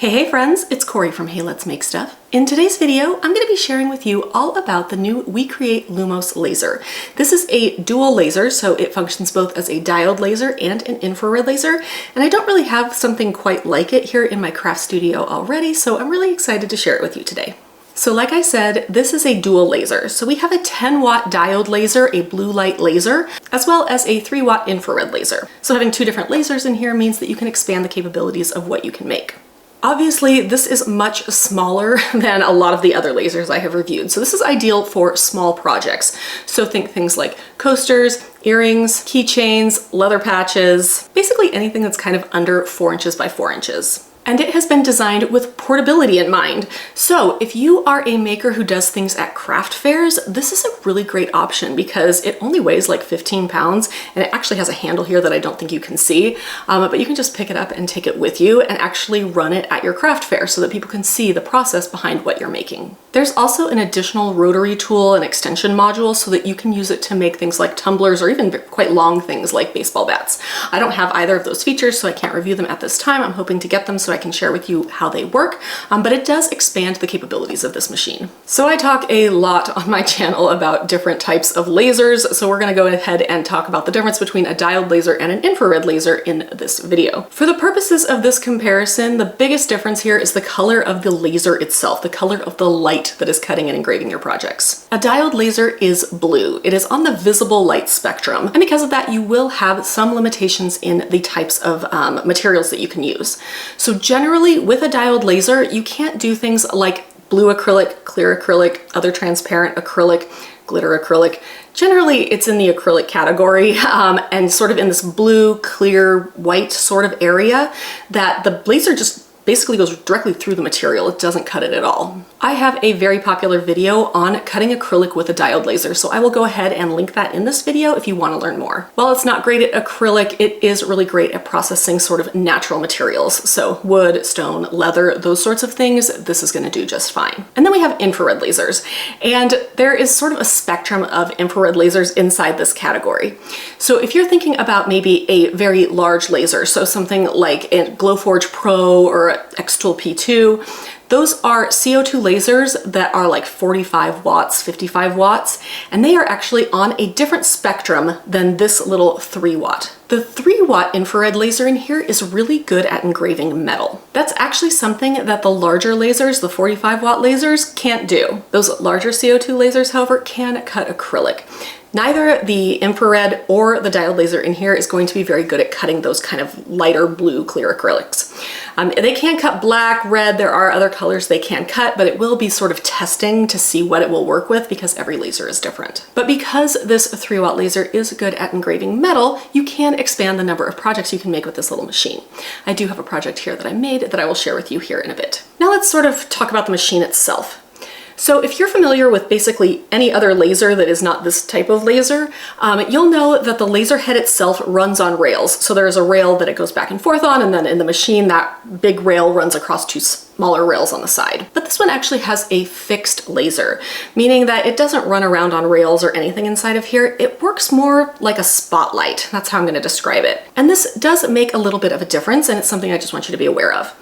Hey friends, it's Corey from Hey Let's Make Stuff. In today's video, I'm going to be sharing with you all about the new WeCreat Lumos laser. This is a dual laser, so it functions both as a diode laser and an infrared laser, and I don't really have something quite like it here in my craft studio already, so I'm really excited to share it with you today. So like I said, this is a dual laser. So we have a 10-watt diode laser, a blue light laser, as well as a 3-watt infrared laser. So having two different lasers in here means that you can expand the capabilities of what you can make. Obviously, this is much smaller than a lot of the other lasers I have reviewed. So this is ideal for small projects. So think things like coasters, earrings, keychains, leather patches, basically anything that's kind of under 4 inches by 4 inches. And it has been designed with portability in mind. So if you are a maker who does things at craft fairs, this is a really great option because it only weighs like 15 pounds and it actually has a handle here that I don't think you can see, but you can just pick it up and take it with you and actually run it at your craft fair so that people can see the process behind what you're making. There's also an additional rotary tool and extension module so that you can use it to make things like tumblers or even quite long things like baseball bats. I don't have either of those features, so I can't review them at this time. I'm hoping to get them so I can share with you how they work, but it does expand the capabilities of this machine. So I talk a lot on my channel about different types of lasers, so we're gonna go ahead and talk about the difference between a diode laser and an infrared laser in this video. For the purposes of this comparison, the biggest difference here is the color of the laser itself, the color of the light that is cutting and engraving your projects. A diode laser is blue. It is on the visible light spectrum, and because of that, you will have some limitations in the types of materials that you can use. So generally, with a diode laser, you can't do things like blue acrylic, clear acrylic, other transparent acrylic, glitter acrylic. Generally, it's in the acrylic category and sort of in this blue, clear, white sort of area that the laser just basically goes directly through the material. It doesn't cut it at all. I have a very popular video on cutting acrylic with a diode laser, so I will go ahead and link that in this video if you want to learn more. While it's not great at acrylic, it is really great at processing sort of natural materials. So wood, stone, leather, those sorts of things, this is going to do just fine. And then we have infrared lasers, and there is sort of a spectrum of infrared lasers inside this category. So if you're thinking about maybe a very large laser, so something like a Glowforge Pro or X-Tool P2, those are CO2 lasers that are like 45 watts, 55 watts, and they are actually on a different spectrum than this little 3-watt. The 3-watt infrared laser in here is really good at engraving metal. That's actually something that the larger lasers, the 45-watt lasers, can't do. Those larger CO2 lasers, however, can cut acrylic. Neither the infrared or the diode laser in here is going to be very good at cutting those kind of lighter blue clear acrylics. They can cut black, red, there are other colors they can cut, but it will be sort of testing to see what it will work with because every laser is different. But because this 3-watt laser is good at engraving metal, you can expand the number of projects you can make with this little machine. I do have a project here that I made that I will share with you here in a bit. Now let's sort of talk about the machine itself. So if you're familiar with basically any other laser that is not this type of laser, you'll know that the laser head itself runs on rails. So there's a rail that it goes back and forth on, and then in the machine, that big rail runs across two smaller rails on the side. But this one actually has a fixed laser, meaning that it doesn't run around on rails or anything inside of here. It works more like a spotlight. That's how I'm going to describe it. And this does make a little bit of a difference, and it's something I just want you to be aware of.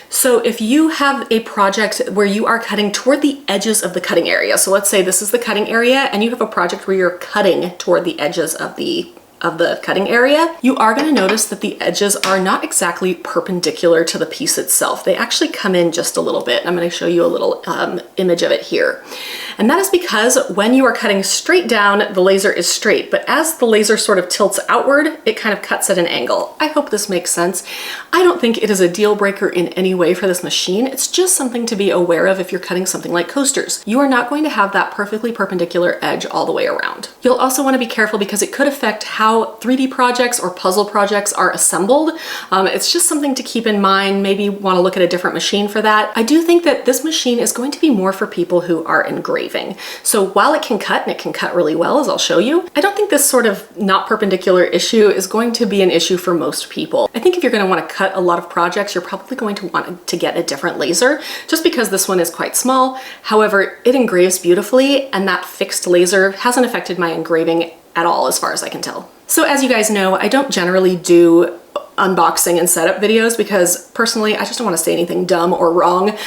So if you have a project where you are cutting toward the edges of the cutting area, so let's say this is the cutting area and you have a project where you're cutting toward the edges of the cutting area, you are going to notice that the edges are not exactly perpendicular to the piece itself. They actually come in just a little bit. I'm going to show you a little image of it here. And that is because when you are cutting straight down, the laser is straight, but as the laser sort of tilts outward, it kind of cuts at an angle. I hope this makes sense. I don't think it is a deal breaker in any way for this machine. It's just something to be aware of if you're cutting something like coasters. You are not going to have that perfectly perpendicular edge all the way around. You'll also want to be careful because it could affect how 3D projects or puzzle projects are assembled. It's just something to keep in mind. Maybe want to look at a different machine for that. I do think that this machine is going to be more for people who are engraving. So while it can cut, and it can cut really well, as I'll show you, I don't think this sort of not perpendicular issue is going to be an issue for most people. I think if you're going to want to cut a lot of projects, you're probably going to want to get a different laser, just because this one is quite small. However, it engraves beautifully, and that fixed laser hasn't affected my engraving at all as far as I can tell. So as you guys know, I don't generally do unboxing and setup videos because personally, I just don't want to say anything dumb or wrong.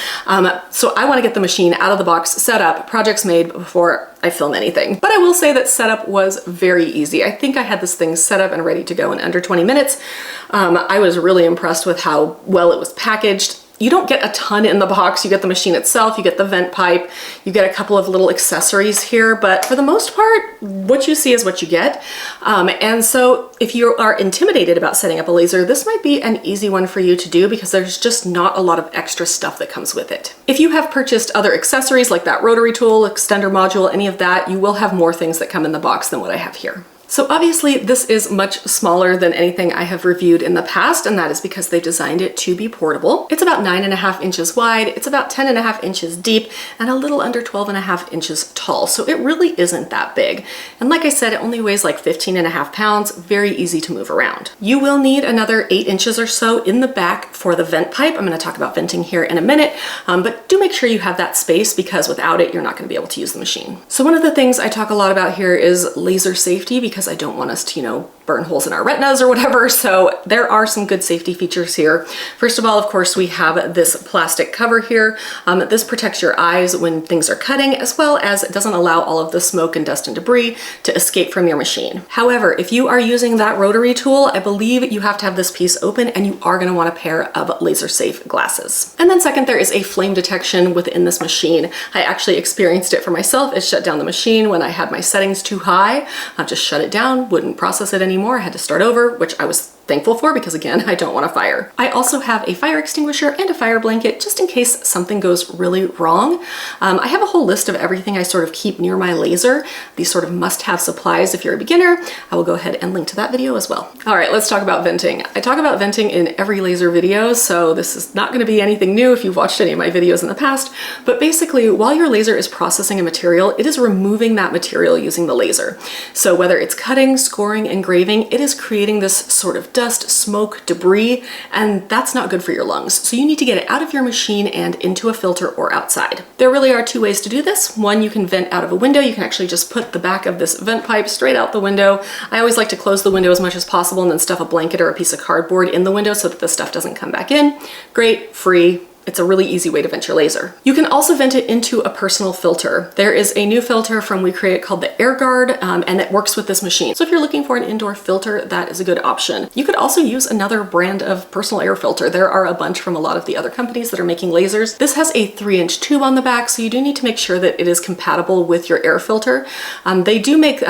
So I want to get the machine out of the box, set up, projects made before I film anything. But I will say that setup was very easy. I think I had this thing set up and ready to go in under 20 minutes. I was really impressed with how well it was packaged. You don't get a ton in the box. You get the machine itself, you get the vent pipe, you get a couple of little accessories here, but for the most part, what you see is what you get. And so if you are intimidated about setting up a laser, this might be an easy one for you to do because there's just not a lot of extra stuff that comes with it. If you have purchased other accessories like that rotary tool, extender module, any of that, you will have more things that come in the box than what I have here. So obviously this is much smaller than anything I have reviewed in the past, and that is because they designed it to be portable. It's about 9.5 inches wide, it's about 10.5 inches deep, and a little under 12.5 inches tall. So it really isn't that big. And like I said, it only weighs like 15.5 pounds, very easy to move around. You will need another 8 inches or so in the back for the vent pipe. I'm gonna talk about venting here in a minute, but do make sure you have that space because without it, you're not gonna be able to use the machine. So one of the things I talk a lot about here is laser safety because I don't want us to, burn holes in our retinas or whatever. So there are some good safety features here. First of all, of course, we have this plastic cover here. This protects your eyes when things are cutting, as well as it doesn't allow all of the smoke and dust and debris to escape from your machine. However, if you are using that rotary tool, I believe you have to have this piece open and you are going to want a pair of laser safe glasses. And then second, there is a flame detection within this machine. I actually experienced it for myself. It shut down the machine when I had my settings too high. I've just shut it down, wouldn't process it anymore. I had to start over, which I was thankful for because again, I don't want a fire. I also have a fire extinguisher and a fire blanket just in case something goes really wrong. I have a whole list of everything I sort of keep near my laser, these sort of must-have supplies if you're a beginner. I will go ahead and link to that video as well. All right, let's talk about venting. I talk about venting in every laser video, so this is not going to be anything new if you've watched any of my videos in the past, but basically while your laser is processing a material, it is removing that material using the laser. So whether it's cutting, scoring, engraving, it is creating this sort of dust, smoke, debris, and that's not good for your lungs. So you need to get it out of your machine and into a filter or outside. There really are two ways to do this. One, you can vent out of a window. You can actually just put the back of this vent pipe straight out the window. I always like to close the window as much as possible and then stuff a blanket or a piece of cardboard in the window so that the stuff doesn't come back in. Great, free. It's a really easy way to vent your laser. You can also vent it into a personal filter. There is a new filter from WeCreat called the Air Guard, and it works with this machine. So if you're looking for an indoor filter, that is a good option. You could also use another brand of personal air filter. There are a bunch from a lot of the other companies that are making lasers. This has a 3-inch tube on the back, so you do need to make sure that it is compatible with your air filter. They do make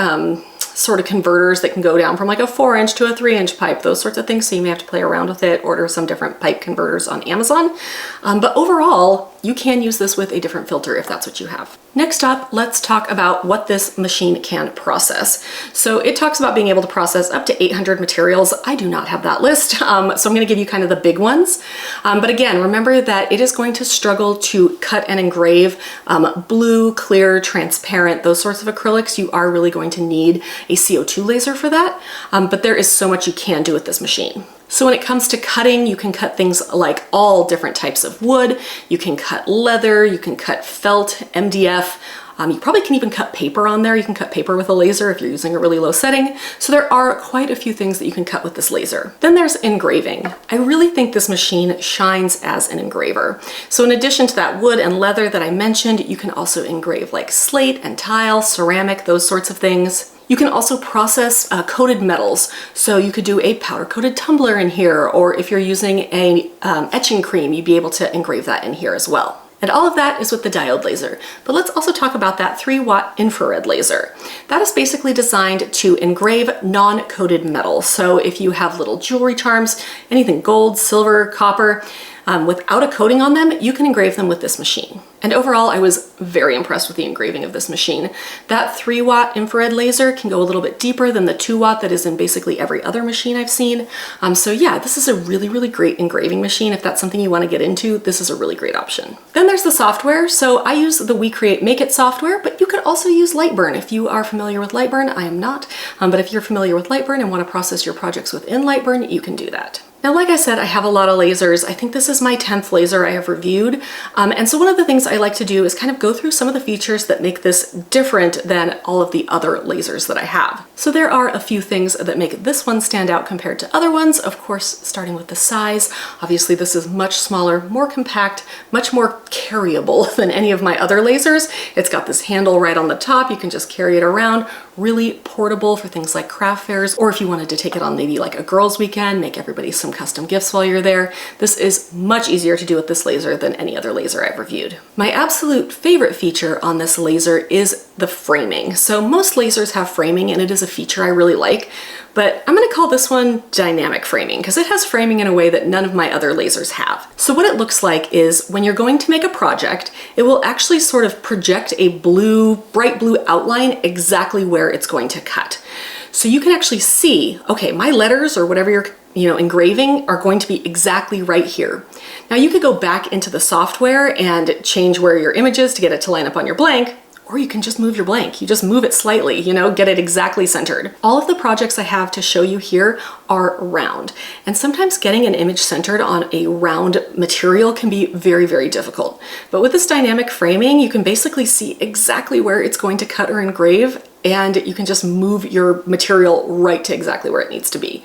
sort of converters that can go down from like a 4-inch to a 3-inch pipe, those sorts of things. So you may have to play around with it, order some different pipe converters on Amazon. But overall, you can use this with a different filter if that's what you have. Next up, let's talk about what this machine can process. So it talks about being able to process up to 800 materials. I do not have that list, so I'm going to give you kind of the big ones. But again, remember that it is going to struggle to cut and engrave blue, clear, transparent, those sorts of acrylics. You are really going to need a CO2 laser for that, but there is so much you can do with this machine. So when it comes to cutting, you can cut things like all different types of wood. You can cut leather, you can cut felt, MDF. You probably can even cut paper on there. You can cut paper with a laser if you're using a really low setting. So there are quite a few things that you can cut with this laser. Then there's engraving. I really think this machine shines as an engraver. So in addition to that wood and leather that I mentioned, you can also engrave like slate and tile, ceramic, those sorts of things. You can also process coated metals. So you could do a powder coated tumbler in here, or if you're using a etching cream, you'd be able to engrave that in here as well. And all of that is with the diode laser. But let's also talk about that 3-watt infrared laser. That is basically designed to engrave non-coated metal. So if you have little jewelry charms, anything gold, silver, copper, without a coating on them, you can engrave them with this machine. And overall, I was very impressed with the engraving of this machine. That 3-watt infrared laser can go a little bit deeper than the 2-watt that is in basically every other machine I've seen. So yeah, this is a really, really great engraving machine. If that's something you want to get into, this is a really great option. Then there's the software. So I use the WeCreat Make It software, but you could also use Lightburn. If you are familiar with Lightburn, I am not. But if you're familiar with Lightburn and want to process your projects within Lightburn, you can do that. Now, like I said, I have a lot of lasers. I think this is my 10th laser I have reviewed. And so one of the things I like to do is kind of go through some of the features that make this different than all of the other lasers that I have. So there are a few things that make this one stand out compared to other ones. Of course, starting with the size. Obviously this is much smaller, more compact, much more carryable than any of my other lasers. It's got this handle right on the top. You can just carry it around. Really portable for things like craft fairs, or if you wanted to take it on maybe like a girls' weekend, make everybody some custom gifts while you're there. This is much easier to do with this laser than any other laser I've reviewed. My absolute favorite feature on this laser is the framing. So most lasers have framing, and it is a feature I really like, but I'm gonna call this one dynamic framing because it has framing in a way that none of my other lasers have. So what it looks like is when you're going to make a project, it will actually sort of project a bright blue outline exactly where it's going to cut. So you can actually see, okay, my letters or whatever you're engraving are going to be exactly right here. Now you could go back into the software and change where your image is to get it to line up on your blank, or you can just move your blank. You just move it slightly, get it exactly centered. All of the projects I have to show you here are round. And sometimes getting an image centered on a round material can be very, very difficult. But with this dynamic framing, you can basically see exactly where it's going to cut or engrave, and you can just move your material right to exactly where it needs to be.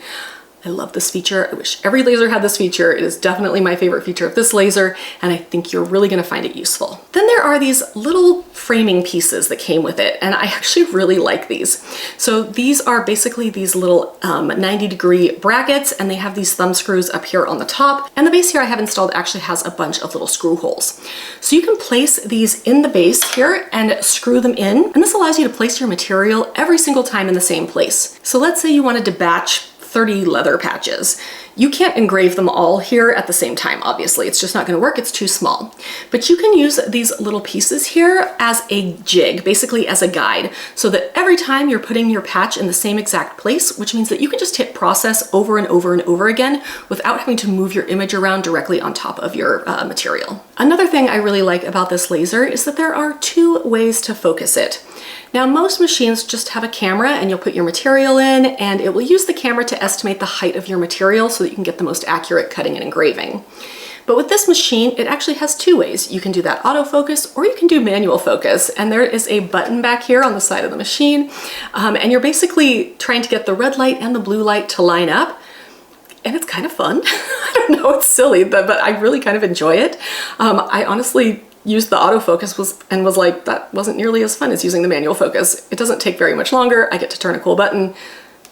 I love this feature. I wish every laser had this feature. It is definitely my favorite feature of this laser, and I think you're really gonna find it useful. Then there are these little framing pieces that came with it, and I actually really like these. So these are basically these little 90-degree brackets, and they have these thumb screws up here on the top, and the base here I have installed actually has a bunch of little screw holes. So you can place these in the base here and screw them in, and this allows you to place your material every single time in the same place. So let's say you wanted to batch 30 leather patches. You can't engrave them all here at the same time, obviously. It's just not gonna work, it's too small. But you can use these little pieces here as a jig, basically as a guide, so that every time you're putting your patch in the same exact place, which means that you can just hit process over and over and over again without having to move your image around directly on top of your material. Another thing I really like about this laser is that there are two ways to focus it. Now, most machines just have a camera and you'll put your material in and it will use the camera to estimate the height of your material so that you can get the most accurate cutting and engraving. But with this machine, it actually has two ways. You can do that autofocus or you can do manual focus. And there is a button back here on the side of the machine. And you're basically trying to get the red light and the blue light to line up. And it's kind of fun. I don't know, it's silly, but I really kind of enjoy it. I honestly used the autofocus and was like, that wasn't nearly as fun as using the manual focus. It doesn't take very much longer. I get to turn a cool button.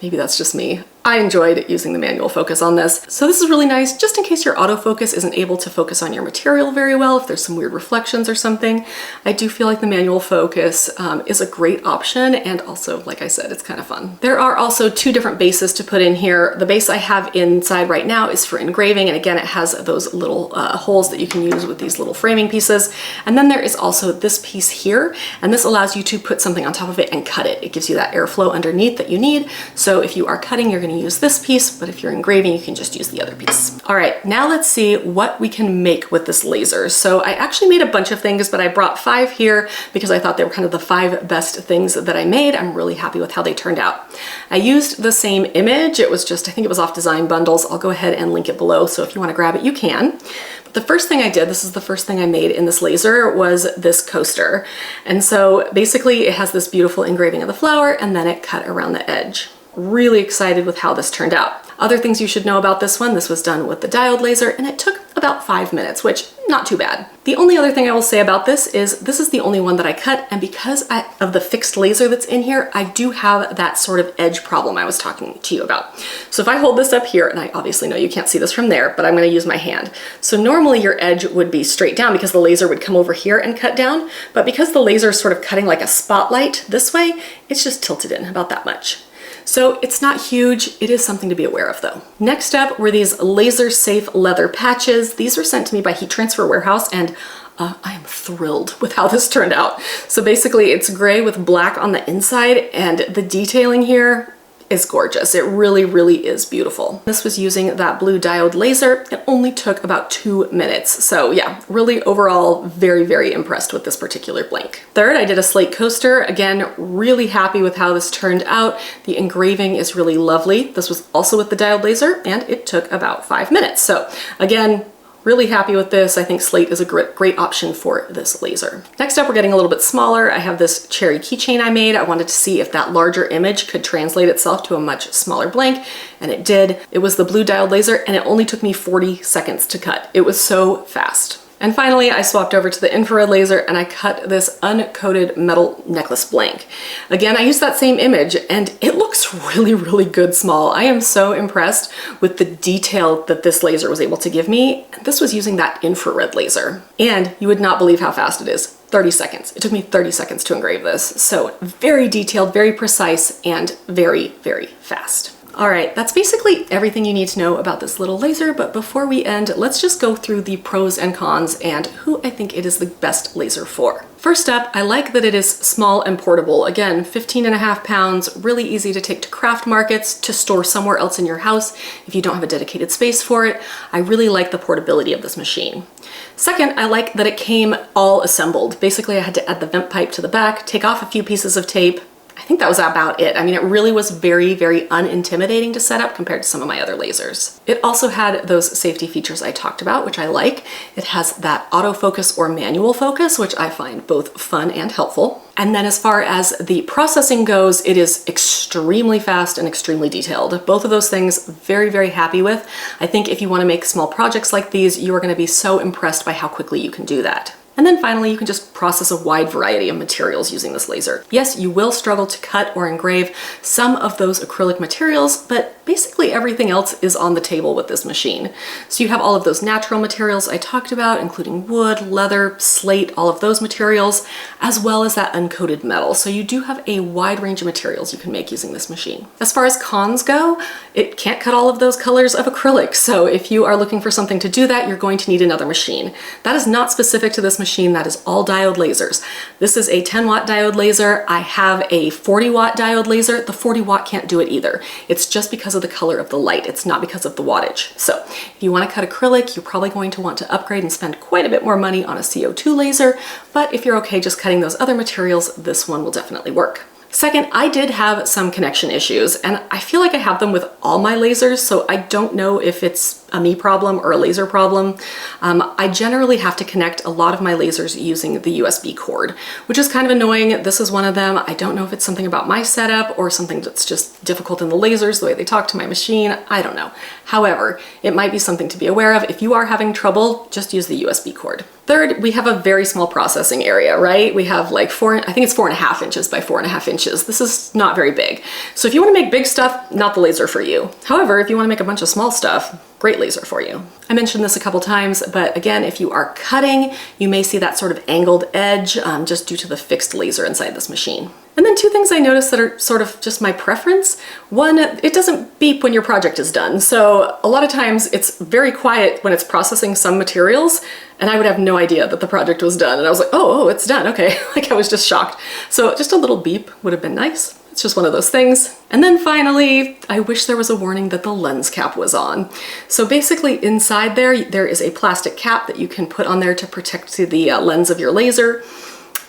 Maybe that's just me. I enjoyed using the manual focus on this. So this is really nice, just in case your autofocus isn't able to focus on your material very well, if there's some weird reflections or something. I do feel like the manual focus is a great option, and also, like I said, it's kind of fun. There are also two different bases to put in here. The base I have inside right now is for engraving, and again, it has those little holes that you can use with these little framing pieces. And then there is also this piece here, and this allows you to put something on top of it and cut it. It gives you that airflow underneath that you need. So if you are cutting, you're going to use this piece, but if you're engraving, you can just use the other piece. All right, now let's see what we can make with this laser. So I actually made a bunch of things, but I brought 5 here because I thought they were kind of the 5 best things that I made. I'm really happy with how they turned out. I used the same image. It was just, I think it was off Design Bundles. I'll go ahead and link it below, so if you want to grab it, you can. But the first thing I did, this is the first thing I made in this laser, was this coaster. And so basically it has this beautiful engraving of the flower and then it cut around the edge. Really excited with how this turned out. Other things you should know about this one, this was done with the diode laser and it took about 5 minutes, which not too bad. The only other thing I will say about this is the only one that I cut, and because of the fixed laser that's in here, I do have that sort of edge problem I was talking to you about. So if I hold this up here, and I obviously know you can't see this from there, but I'm gonna use my hand. So normally your edge would be straight down because the laser would come over here and cut down, but because the laser is sort of cutting like a spotlight this way, it's just tilted in about that much. So it's not huge, it is something to be aware of though. Next up were these laser safe leather patches. These were sent to me by Heat Transfer Warehouse, and I am thrilled with how this turned out. So basically it's gray with black on the inside, and the detailing here is gorgeous. It really, really is beautiful. This was using that blue diode laser. It only took about 2 minutes. So yeah, really overall, very, very impressed with this particular blank. Third, I did a slate coaster. Again, really happy with how this turned out. The engraving is really lovely. This was also with the diode laser and it took about 5 minutes. So again, really happy with this. I think slate is a great option for this laser. Next up, we're getting a little bit smaller. I have this cherry keychain I made. I wanted to see if that larger image could translate itself to a much smaller blank, and it did. It was the blue diode laser, and it only took me 40 seconds to cut. It was so fast. And finally, I swapped over to the infrared laser and I cut this uncoated metal necklace blank. Again, I used that same image and it looks really, really good small. I am so impressed with the detail that this laser was able to give me. And this was using that infrared laser. And you would not believe how fast it is. 30 seconds. It took me 30 seconds to engrave this. So very detailed, very precise, and very, very fast. All right, that's basically everything you need to know about this little laser, but before we end, let's just go through the pros and cons and who I think it is the best laser for. First up, I like that it is small and portable. Again, 15.5 pounds, really easy to take to craft markets, to store somewhere else in your house if you don't have a dedicated space for it. I really like the portability of this machine. Second, I like that it came all assembled. Basically, I had to add the vent pipe to the back, take off a few pieces of tape. I think that was about it. I mean, it really was very, very unintimidating to set up compared to some of my other lasers. It also had those safety features I talked about, which I like. It has that autofocus or manual focus, which I find both fun and helpful. And then as far as the processing goes, it is extremely fast and extremely detailed. Both of those things, very, very happy with. I think if you want to make small projects like these, you are going to be so impressed by how quickly you can do that. And then finally, you can just process a wide variety of materials using this laser. Yes, you will struggle to cut or engrave some of those acrylic materials, but basically everything else is on the table with this machine. So you have all of those natural materials I talked about, including wood, leather, slate, all of those materials, as well as that uncoated metal. So you do have a wide range of materials you can make using this machine. As far as cons go, it can't cut all of those colors of acrylic. So if you are looking for something to do that, you're going to need another machine. That is not specific to this machine. That is all diode lasers. This is a 10-watt diode laser. I have a 40-watt diode laser. The 40-watt can't do it either. It's just because of the color of the light. It's not because of the wattage. So if you want to cut acrylic, you're probably going to want to upgrade and spend quite a bit more money on a CO2 laser. But if you're okay just cutting those other materials, this one will definitely work. Second, I did have some connection issues, and I feel like I have them with all my lasers, so I don't know if it's a me problem or a laser problem. I generally have to connect a lot of my lasers using the USB cord, which is kind of annoying. This is one of them. I don't know if it's something about my setup or something that's just difficult in the lasers, the way they talk to my machine. I don't know. However, it might be something to be aware of. If you are having trouble, just use the USB cord. Third, we have a very small processing area, right? We have like I think it's 4.5 inches by 4.5 inches. This is not very big. So if you want to make big stuff, not the laser for you. However, if you want to make a bunch of small stuff, great laser for you. I mentioned this a couple times, but again, if you are cutting, you may see that sort of angled edge just due to the fixed laser inside this machine. And then two things I noticed that are sort of just my preference. One, it doesn't beep when your project is done. So a lot of times it's very quiet when it's processing some materials, and I would have no idea that the project was done. And I was like, oh, it's done, okay. Like I was just shocked. So just a little beep would have been nice. It's just one of those things. And then finally, I wish there was a warning that the lens cap was on. So basically inside there is a plastic cap that you can put on there to protect the lens of your laser.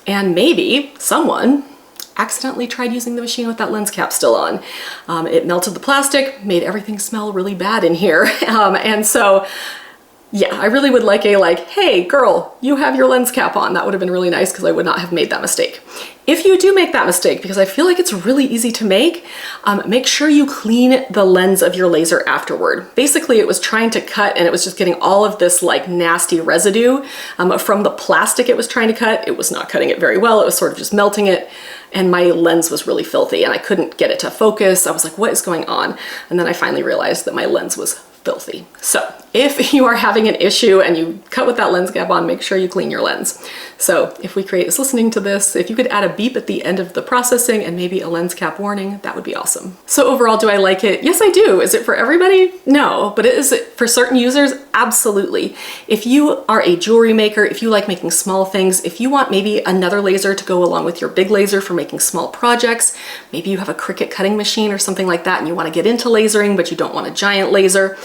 And maybe someone accidentally tried using the machine with that lens cap still on. It melted the plastic, made everything smell really bad in here. And so, yeah, I really would like hey girl, you have your lens cap on. That would have been really nice because I would not have made that mistake. If you do make that mistake, because I feel like it's really easy to make sure you clean the lens of your laser afterward. Basically, it was trying to cut and it was just getting all of this like nasty residue from the plastic it was trying to cut. It was not cutting it very well. It was sort of just melting it. And my lens was really filthy and I couldn't get it to focus. I was like, what is going on? And then I finally realized that my lens was filthy. So if you are having an issue and you cut with that lens cap on, make sure you clean your lens. So if WeCreat is listening to this, if you could add a beep at the end of the processing and maybe a lens cap warning, that would be awesome. So overall, do I like it? Yes, I do. Is it for everybody? No, but is it for certain users? Absolutely. If you are a jewelry maker, if you like making small things, if you want maybe another laser to go along with your big laser for making small projects, maybe you have a Cricut cutting machine or something like that and you want to get into lasering, but you don't want a giant laser,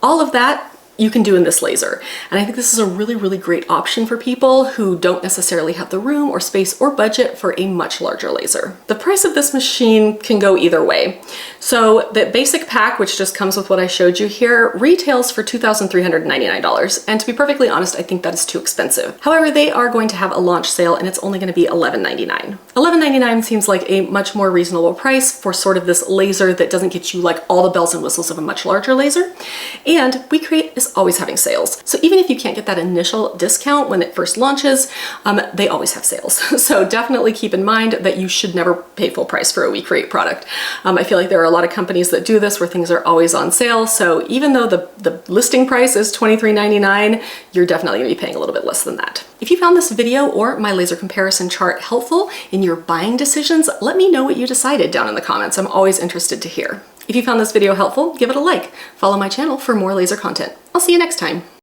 all of that you can do in this laser. And I think this is a really, really great option for people who don't necessarily have the room or space or budget for a much larger laser. The price of this machine can go either way. So the basic pack, which just comes with what I showed you here, retails for $2,399. And to be perfectly honest, I think that is too expensive. However, they are going to have a launch sale and it's only going to be $11.99. $11.99 seems like a much more reasonable price for sort of this laser that doesn't get you like all the bells and whistles of a much larger laser. And WeCreat is always having sales. So even if you can't get that initial discount when it first launches, they always have sales. So definitely keep in mind that you should never pay full price for a WeCreat product. I feel like there are a lot of companies that do this where things are always on sale. So even though the listing price is $23.99, you're definitely gonna be paying a little bit less than that. If you found this video or my laser comparison chart helpful in your buying decisions, let me know what you decided down in the comments. I'm always interested to hear. If you found this video helpful, give it a like. Follow my channel for more laser content. I'll see you next time.